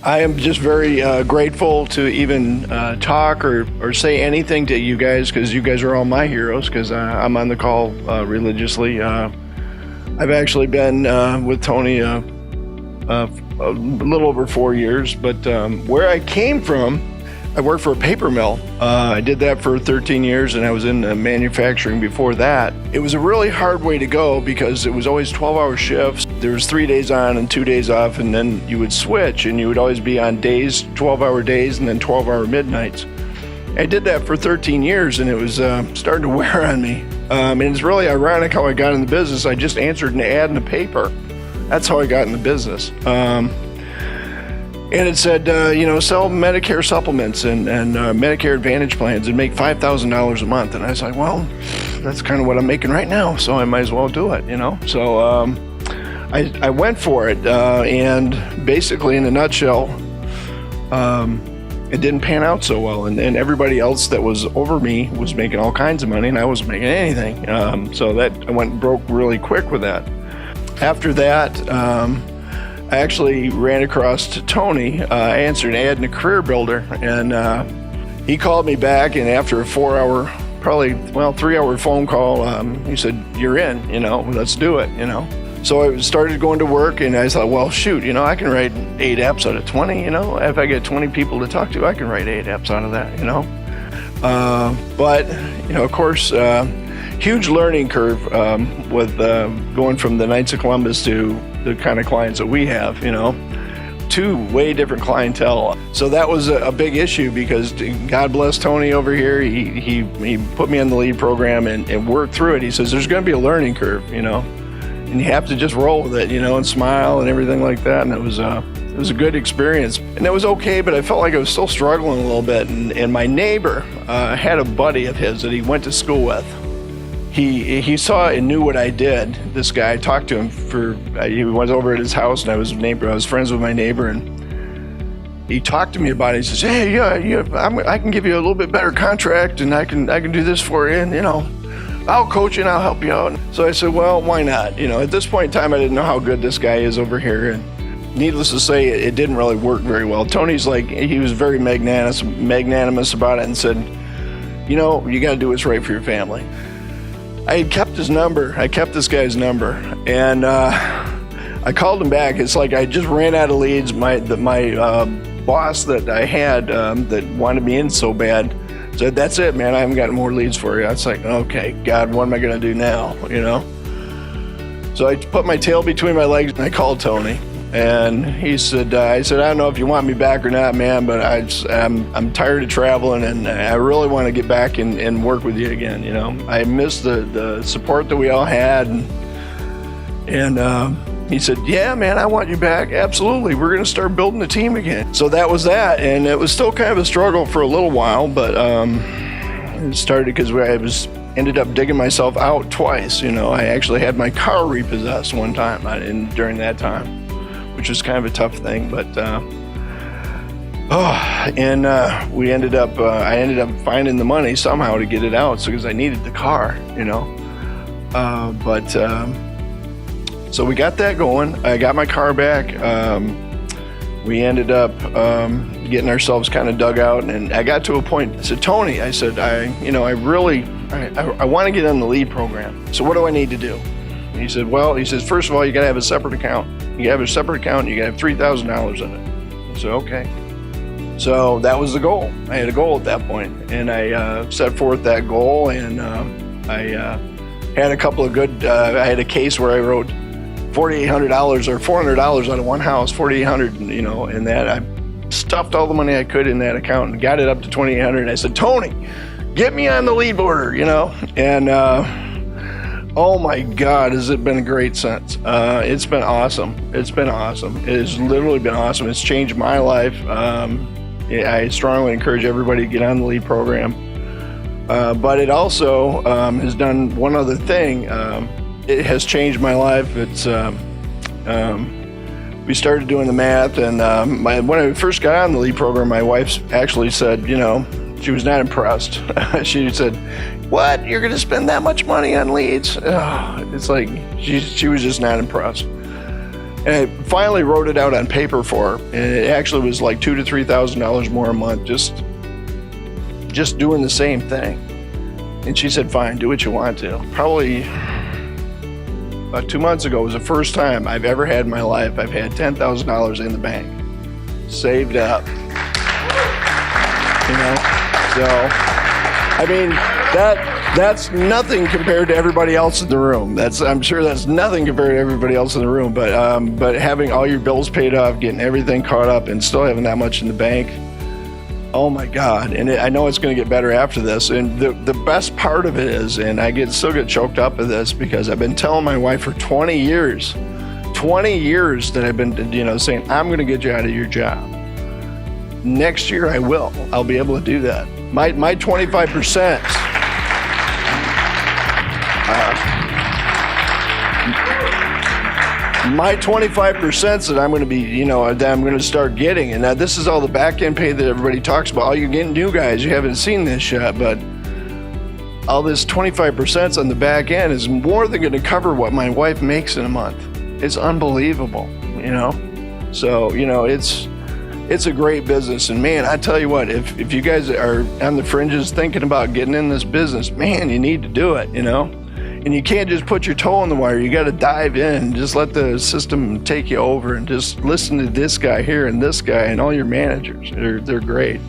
I am just very grateful to even talk or say anything to you guys, because you guys are all my heroes, because I'm on the call religiously. I've actually been with Tony a little over 4 years, but where I came from, I worked for a paper mill. I did that for 13 years, and I was in manufacturing before that. It was a really hard way to go because it was always 12-hour shifts. There was 3 days on and 2 days off, and then you would switch, and you would always be on days, 12-hour days, and then 12-hour midnights. I did that for 13 years, and it was starting to wear on me. And it's really ironic how I got in the business. I just answered an ad in the paper. That's how I got in the business. And it said, sell Medicare supplements and Medicare Advantage plans and make $5,000 a month. And I was like, well, that's kind of what I'm making right now, so I might as well do it, So I went for it, and basically, in a nutshell, it didn't pan out so well. And everybody else that was over me was making all kinds of money, and I wasn't making anything. So that I went broke really quick with that. After that, I actually ran across to Tony. I answered an ad in a Career Builder, and he called me back, and after a 3-hour phone call, he said, "You're in, let's do it, So I started going to work, and I thought, well, shoot, I can write 8 apps out of 20, If I get 20 people to talk to, I can write 8 apps out of that, But, of course, huge learning curve with going from the Knights of Columbus to the kind of clients that we have, 2 way different clientele. So that was a big issue, because God bless Tony over here. He put me in the lead program and worked through it. He says, there's going to be a learning curve, and you have to just roll with it, and smile and everything like that. And it was a good experience, and it was okay, but I felt like I was still struggling a little bit. And my neighbor had a buddy of his that he went to school with. He saw and knew what I did. This guy, I talked to him he was over at his house, and I was friends with my neighbor, and he talked to me about it. He says, hey, I can give you a little bit better contract, and I can do this for you, and I'll coach you and I'll help you out. So I said, well, why not? At this point in time, I didn't know how good this guy is over here, and needless to say, it didn't really work very well. Tony's he was very magnanimous about it, and said, you got to do what's right for your family. I had kept his number. I kept this guy's number, and I called him back. It's like I just ran out of leads. My boss that I had that wanted me in so bad said, that's it, man. I haven't got more leads for you. It's like, okay, God, what am I going to do now, So I put my tail between my legs, and I called Tony. And he said, I don't know if you want me back or not, man, but I'm tired of traveling, and I really want to get back and work with you again, I miss the support that we all had. And he said, yeah, man, I want you back. Absolutely. We're going to start building a team again. So that was that. And it was still kind of a struggle for a little while, but it started because I ended up digging myself out twice. I actually had my car repossessed one time during that time, which was kind of a tough thing, but I ended up finding the money somehow to get it out, because I needed the car, so we got that going. I got my car back. We ended up getting ourselves kind of dug out, and I got to a point. I said, Tony, I said, I want to get on the lead program. So what do I need to do? He said, first of all, you got to have a separate account. You got to have a separate account. You got to have $3,000 in it. I said, okay. So that was the goal. I had a goal at that point, and I set forth that goal, and I had a couple of good. I had a case where I wrote $4,800 or $400 out of one house, $4,800, and that I stuffed all the money I could in that account and got it up to $2,800. And I said, Tony, get me on the lead order, and. Oh my God, has it been a great since. It's been awesome. It's been awesome. It has literally been awesome. It's changed my life. I strongly encourage everybody to get on the lead program. But it also has done one other thing. It has changed my life. It's we started doing the math, and when I first got on the lead program, my wife actually said, she was not impressed. She said, what? You're going to spend that much money on leads? It's like she was just not impressed. And I finally wrote it out on paper for her, and it actually was like $2,000 to $3,000 more a month, just doing the same thing. And she said, fine, do what you want to. Probably about 2 months ago was the first time I've ever had in my life. I've had $10,000 in the bank, saved up. You know, so I mean that's nothing compared to everybody else in the room. I'm sure that's nothing compared to everybody else in the room. But having all your bills paid off, getting everything caught up, and still having that much in the bank. Oh my God. And I know it's going to get better after this. And the best part of it is, and I still get choked up at this, because I've been telling my wife for 20 years that I've been, saying, I'm going to get you out of your job. Next year I will. I'll be able to do that. My 25%. My 25% that I'm going to be, that I'm going to start getting. And now this is all the back end pay that everybody talks about. Oh, you're getting new guys. You haven't seen this yet, but all this 25% on the back end is more than going to cover what my wife makes in a month. It's unbelievable, So, it's a great business. And man, I tell you what, if you guys are on the fringes thinking about getting in this business, man, you need to do it, And you can't just put your toe in the wire. You got to dive in. Just let the system take you over, and just listen to this guy here and this guy and all your managers. They're great.